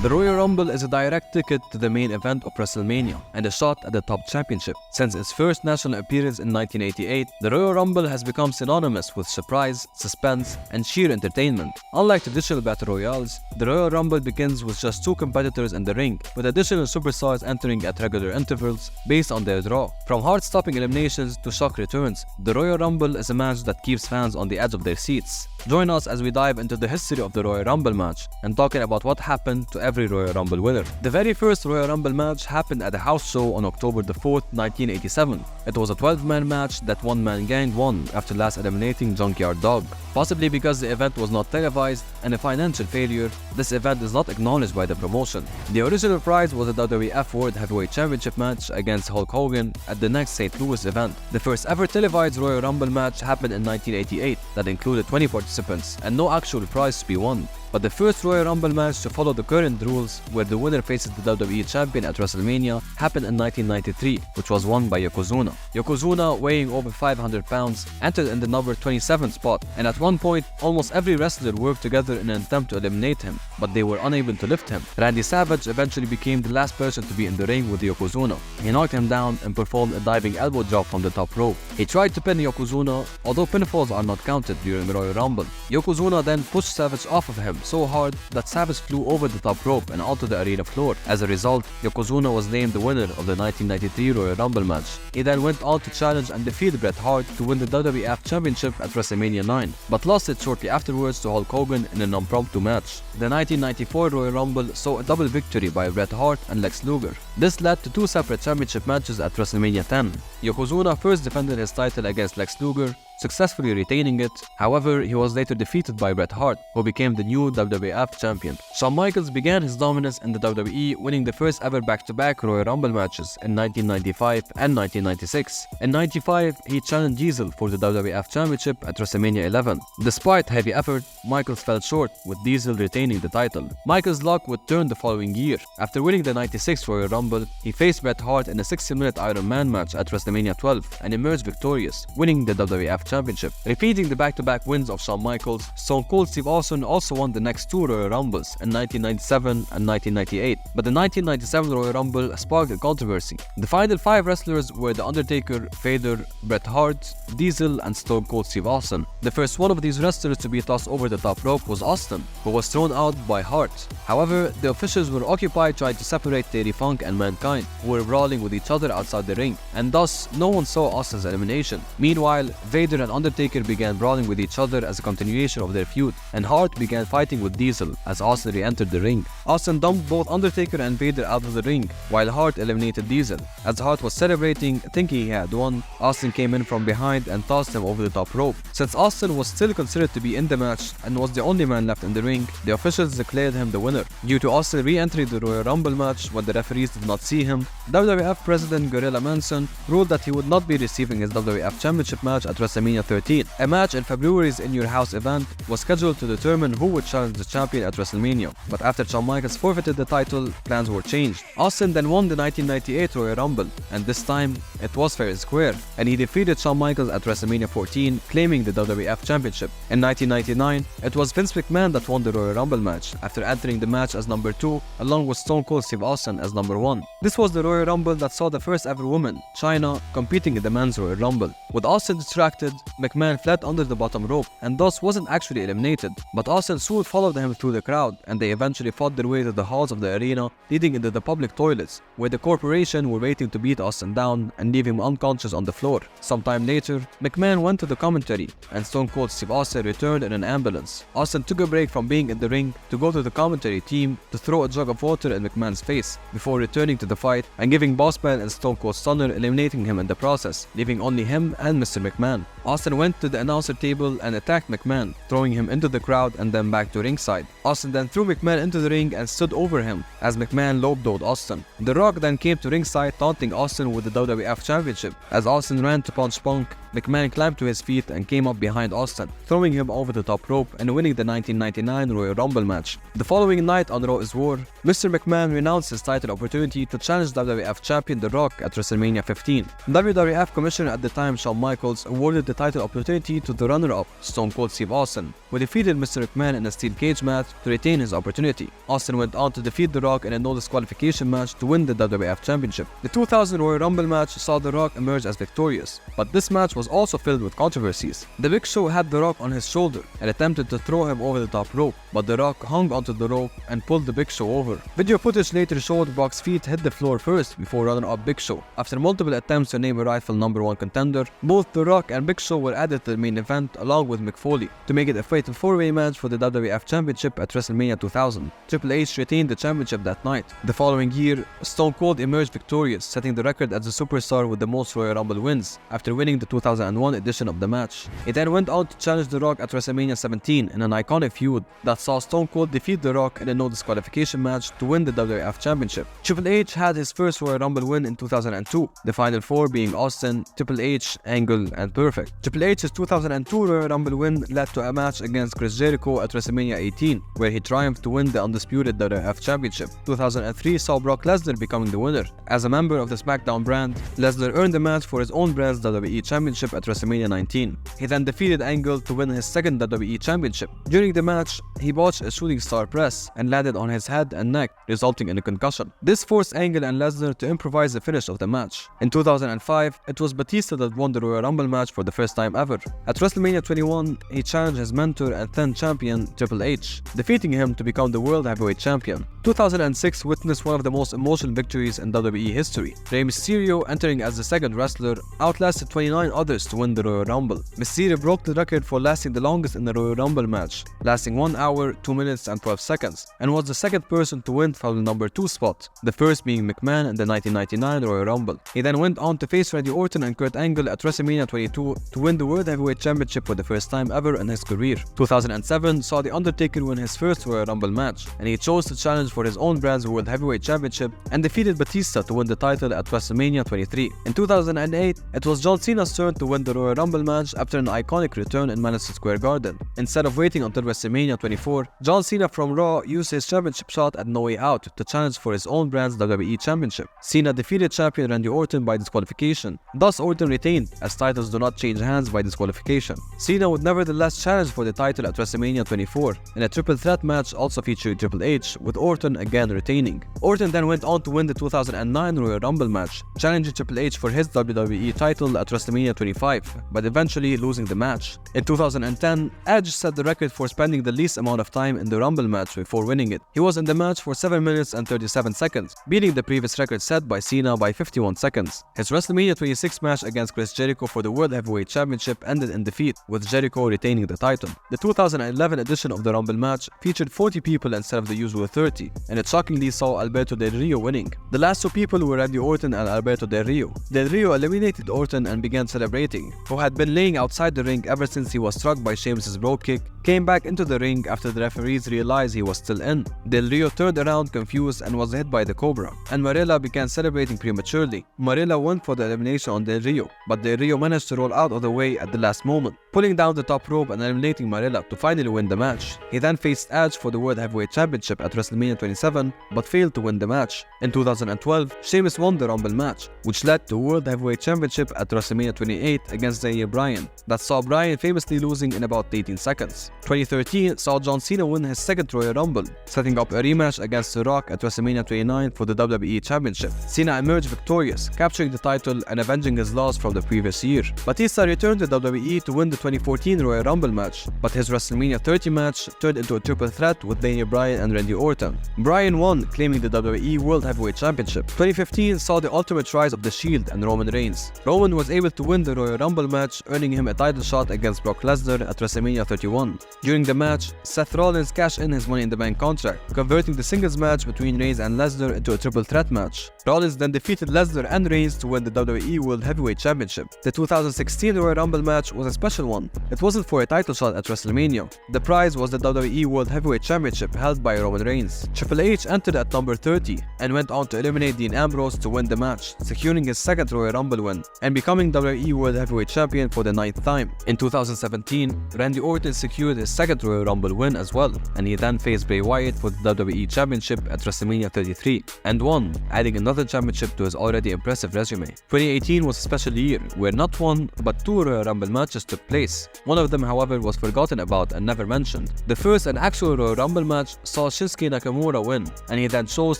The Royal Rumble is a direct ticket to the main event of WrestleMania and a shot at the top championship. Since its first national appearance in 1988, the Royal Rumble has become synonymous with surprise, suspense, and sheer entertainment. Unlike traditional battle royales, the Royal Rumble begins with just two competitors in the ring, with additional superstars entering at regular intervals based on their draw. From heart-stopping eliminations to shock returns, the Royal Rumble is a match that keeps fans on the edge of their seats. Join us as we dive into the history of the Royal Rumble match and talking about what happened to every Royal Rumble winner. The very first Royal Rumble match happened at a house show on October 4th, 1987. It was a 12-man match that one man gang won after last eliminating Junkyard Dog. Possibly because the event was not televised and a financial failure, this event is not acknowledged by the promotion. The original prize was a WWF World Heavyweight Championship match against Hulk Hogan at the next St. Louis event. The first ever televised Royal Rumble match happened in 1988 that included 20 participants and no actual prize to be won. But the first Royal Rumble match to follow the current rules, where the winner faces the WWE Champion at WrestleMania, happened in 1993, which was won by Yokozuna. Yokozuna, weighing over 500 pounds, entered in the number 27 spot, and at one point, almost every wrestler worked together in an attempt to eliminate him, but they were unable to lift him. Randy Savage eventually became the last person to be in the ring with Yokozuna. He knocked him down and performed a diving elbow drop from the top rope. He tried to pin Yokozuna, although pinfalls are not counted during the Royal Rumble. Yokozuna then pushed Savage off of him so hard that Savage flew over the top rope and onto the arena floor. As a result, Yokozuna was named the winner of the 1993 Royal Rumble match. He then went on to challenge and defeat Bret Hart to win the WWF Championship at WrestleMania 9, but lost it shortly afterwards to Hulk Hogan in an impromptu match. The 1994 Royal Rumble saw a double victory by Bret Hart and Lex Luger. This led to two separate championship matches at WrestleMania 10. Yokozuna first defended his title against Lex Luger, successfully retaining it. However, he was later defeated by Bret Hart, who became the new WWF champion. Shawn Michaels began his dominance in the WWE, winning the first ever back-to-back Royal Rumble matches in 1995 and 1996. In 95, he challenged Diesel for the WWF Championship at WrestleMania 11. Despite heavy effort, Michaels fell short, with Diesel retaining the title. Michaels' luck would turn the following year. After winning the 96 Royal Rumble, he faced Bret Hart in a 60-minute Iron Man match at WrestleMania 12 and emerged victorious, winning the WWF Championship. Repeating the back-to-back wins of Shawn Michaels, Stone Cold Steve Austin also won the next two Royal Rumbles in 1997 and 1998. But the 1997 Royal Rumble sparked a controversy. The final five wrestlers were The Undertaker, Vader, Bret Hart, Diesel, and Stone Cold Steve Austin. The first one of these wrestlers to be tossed over the top rope was Austin, who was thrown out by Hart. However, the officials were occupied trying to separate Terry Funk and Mankind, who were brawling with each other outside the ring, and thus no one saw Austin's elimination. Meanwhile, Vader and Undertaker began brawling with each other as a continuation of their feud, and Hart began fighting with Diesel as Austin re-entered the ring. Austin dumped both Undertaker and Vader out of the ring, while Hart eliminated Diesel. As Hart was celebrating, thinking he had won, Austin came in from behind and tossed him over the top rope. Since Austin was still considered to be in the match and was the only man left in the ring, the officials declared him the winner. Due to Austin re-entering the Royal Rumble match when the referees did not see him, WWF President Gorilla Manson ruled that he would not be receiving his WWF Championship match at WrestleMania 13. A match in February's In Your House event was scheduled to determine who would challenge the champion at WrestleMania, but after Shawn Michaels forfeited the title, plans were changed. Austin then won the 1998 Royal Rumble, and this time it was fair and square, and he defeated Shawn Michaels at WrestleMania 14, claiming the WWF Championship. In 1999, it was Vince McMahon that won the Royal Rumble match after entering the match as number 2, along with Stone Cold Steve Austin as number 1. This was the Royal Rumble that saw the first ever woman, Chyna, competing in the men's Royal Rumble. With Austin distracted, McMahon fled under the bottom rope and thus wasn't actually eliminated, but Austin soon followed him through the crowd, and they eventually fought their way to the halls of the arena leading into the public toilets, where the corporation were waiting to beat Austin down and leave him unconscious on the floor. Sometime later, McMahon went to the commentary and Stone Cold Steve Austin returned in an ambulance. Austin took a break from being in the ring to go to the commentary team to throw a jug of water in McMahon's face before returning to the fight and giving Boss Man and Stone Cold Stunner, eliminating him in the process, leaving only him and Mr. McMahon. Austin went to the announcer table and attacked McMahon, throwing him into the crowd and then back to ringside. Austin then threw McMahon into the ring and stood over him as McMahon low-blowed Austin. The Rock then came to ringside, taunting Austin with the WWF Championship. As Austin ran to punch Punk, McMahon climbed to his feet and came up behind Austin, throwing him over the top rope and winning the 1999 Royal Rumble match. The following night on Raw is War, Mr. McMahon renounced his title opportunity to challenge WWF champion The Rock at WrestleMania 15. WWF Commissioner at the time, Shawn Michaels, awarded the title opportunity to the runner-up, Stone Cold Steve Austin, who defeated Mr. McMahon in a steel cage match to retain his opportunity. Austin went on to defeat The Rock in a no disqualification match to win the WWF Championship. The 2000 Royal Rumble match saw The Rock emerge as victorious, but this match was also filled with controversies. The Big Show had The Rock on his shoulder and attempted to throw him over the top rope, but The Rock hung onto the rope and pulled the Big Show over. Video footage later showed Brock's feet hit the floor first before runner-up Big Show. After multiple attempts to name a rightful #1 contender, both The Rock and Big Show were added to the main event along with Mick Foley to make it a fatal 4-way match for the WWF Championship at WrestleMania 2000. Triple H retained the championship that night. The following year, Stone Cold emerged victorious, setting the record as the superstar with the most Royal Rumble wins after winning the 2001 edition of the match. He then went on to challenge The Rock at WrestleMania 17 in an iconic feud that saw Stone Cold defeat The Rock in a no disqualification match to win the WWF Championship. Triple H had his first Royal Rumble win in 2002, the final four being Austin, Triple H, Angle, and Perfect. Triple H's 2002 Royal Rumble win led to a match against Chris Jericho at WrestleMania 18, where he triumphed to win the undisputed WWF Championship. 2003 saw Brock Lesnar becoming the winner. As a member of the SmackDown brand, Lesnar earned the match for his own brand's WWE Championship at WrestleMania 19. He then defeated Angle to win his second WWE Championship. During the match, he botched a shooting star press and landed on his head and neck, resulting in a concussion. This forced Angle and Lesnar to improvise the finish of the match. In 2005, it was Batista that won the Royal Rumble match for the first time ever. At WrestleMania 21, he challenged his mentor and then champion Triple H, defeating him to become the World Heavyweight Champion. 2006 witnessed one of the most emotional victories in WWE history. Rey Mysterio, entering as the second wrestler, outlasted 29 others to win the Royal Rumble. Mysterio broke the record for lasting the longest in the Royal Rumble match, lasting 1 hour, 2 minutes and 12 seconds, and was the second person to win from the #2 spot, the first being McMahon in the 1999 Royal Rumble. He then went on to face Randy Orton and Kurt Angle at WrestleMania 22 to win the World Heavyweight Championship for the first time ever in his career. 2007 saw The Undertaker win his first Royal Rumble match, and he chose to challenge for his own brand's World Heavyweight Championship and defeated Batista to win the title at WrestleMania 23. In 2008, it was John Cena's turn to win the Royal Rumble match after an iconic return in Madison Square Garden. Instead of waiting until WrestleMania 24, John Cena from Raw used his championship shot at No Way Out to challenge for his own brand's WWE Championship. Cena defeated champion Randy Orton by disqualification. Thus, Orton retained, as titles do not change hands by disqualification. Cena would nevertheless challenge for the title at WrestleMania 24 in a triple threat match also featuring Triple H, with Orton again retaining. Orton then went on to win the 2009 Royal Rumble match, challenging Triple H for his WWE title at WrestleMania 25, but eventually losing the match. In 2010, Edge set the record for spending the least amount of time in the Rumble match before winning it. He was in the match for 7 minutes and 37 seconds, beating the previous record set by Cena by 51 seconds. His WrestleMania 26 match against Chris Jericho for the World Heavyweight Championship ended in defeat, with Jericho retaining the title. The 2011 edition of the Rumble match featured 40 people instead of the usual 30, and it shockingly saw Alberto Del Rio winning. The last two people were Randy Orton and Alberto Del Rio. Del Rio eliminated Orton and began celebrating, who had been laying outside the ring ever since he was struck by Sheamus' brogue kick, came back into the ring after the referees realized he was still in. Del Rio turned around confused and was hit by the Cobra, and Marella began celebrating prematurely. Marella went for the elimination on Del Rio, but Del Rio managed to roll out of the way at the last moment, pulling down the top rope and eliminating Marella to finally win the match. He then faced Edge for the World Heavyweight Championship at WrestleMania 27, but failed to win the match. In 2012, Sheamus won the Rumble match, which led to World Heavyweight Championship at WrestleMania 28 against Daniel Bryan, that saw Bryan famously losing in about 18 seconds. 2013 saw John Cena win his second Royal Rumble, setting up a rematch against The Rock at WrestleMania 29 for the WWE Championship. Cena emerged victorious, capturing the title and avenging his loss from the previous year. Batista returned to WWE to win the 2014 Royal Rumble match, but his WrestleMania 30 match turned into a triple threat with Daniel Bryan and Randy Orton. Bryan won, claiming the WWE World Heavyweight Championship. 2015 saw the ultimate rise of The Shield and Roman Reigns. Roman was able to win the Royal Rumble match, earning him a title shot against Brock Lesnar at WrestleMania 31. During the match, Seth Rollins cashed in his Money in the Bank contract, converting the singles match between Reigns and Lesnar into a triple threat match. Rollins then defeated Lesnar and Reigns to win the WWE World Heavyweight Championship. The 2016 Royal Rumble match was a special one. It wasn't for a title shot at WrestleMania. The prize was the WWE World Heavyweight Championship held by Roman Reigns. Triple H entered at number 30 and went on to eliminate Dean Ambrose to win the match, securing his second Royal Rumble win and becoming WWE World Heavyweight Champion for the 9th time. In 2017, Randy Orton secured his second Royal Rumble win as well, and he then faced Bray Wyatt for the WWE Championship at WrestleMania 33 and won, adding another another championship to his already impressive resume. 2018 was a special year where not one but two Royal Rumble matches took place. One of them, however, was forgotten about and never mentioned. The first and actual Royal Rumble match saw Shinsuke Nakamura win, and he then chose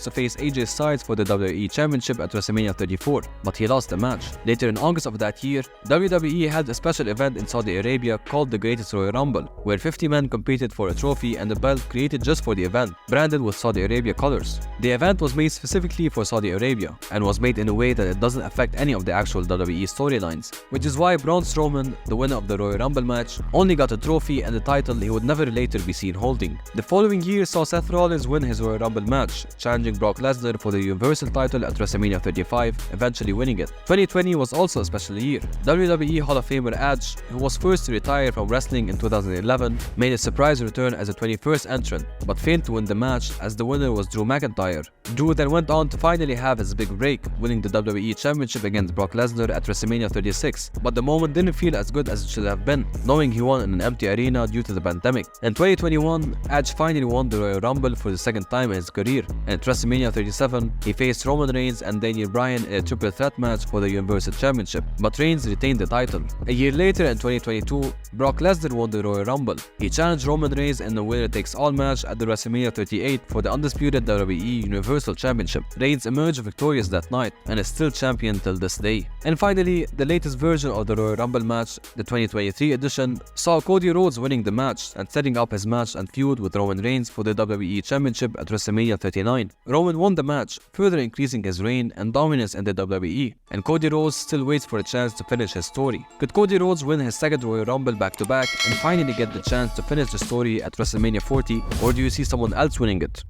to face AJ Styles for the WWE Championship at WrestleMania 34, but he lost the match. Later in August of that year, WWE held a special event in Saudi Arabia called the Greatest Royal Rumble, where 50 men competed for a trophy and a belt created just for the event, branded with Saudi Arabia colors. The event was made specifically for Saudi Arabia, and was made in a way that it doesn't affect any of the actual WWE storylines, which is why Braun Strowman, the winner of the Royal Rumble match, only got a trophy and a title he would never later be seen holding. The following year saw Seth Rollins win his Royal Rumble match, challenging Brock Lesnar for the Universal title at WrestleMania 35, eventually winning it. 2020 was also a special year. WWE Hall of Famer Edge, who was first to retire from wrestling in 2011, made a surprise return as a 21st entrant, but failed to win the match as the winner was Drew McIntyre. Drew then went on to finally have his big break, winning the WWE Championship against Brock Lesnar at WrestleMania 36, but the moment didn't feel as good as it should have been, knowing he won in an empty arena due to the pandemic. In 2021, Edge finally won the Royal Rumble for the second time in his career, and at WrestleMania 37, he faced Roman Reigns and Daniel Bryan in a triple threat match for the Universal Championship, but Reigns retained the title. A year later, in 2022, Brock Lesnar won the Royal Rumble. He challenged Roman Reigns in the winner-takes-all match at the WrestleMania 38 for the undisputed WWE Universal Championship. Reigns emerged victorious that night and is still champion till this day. And finally, the latest version of the Royal Rumble match, the 2023 edition, saw Cody Rhodes winning the match and setting up his match and feud with Roman Reigns for the WWE Championship at WrestleMania 39. Roman won the match, further increasing his reign and dominance in the WWE, and Cody Rhodes still waits for a chance to finish his story. Could Cody Rhodes win his second Royal Rumble back-to-back and finally get the chance to finish the story at WrestleMania 40, or do you see someone else winning it?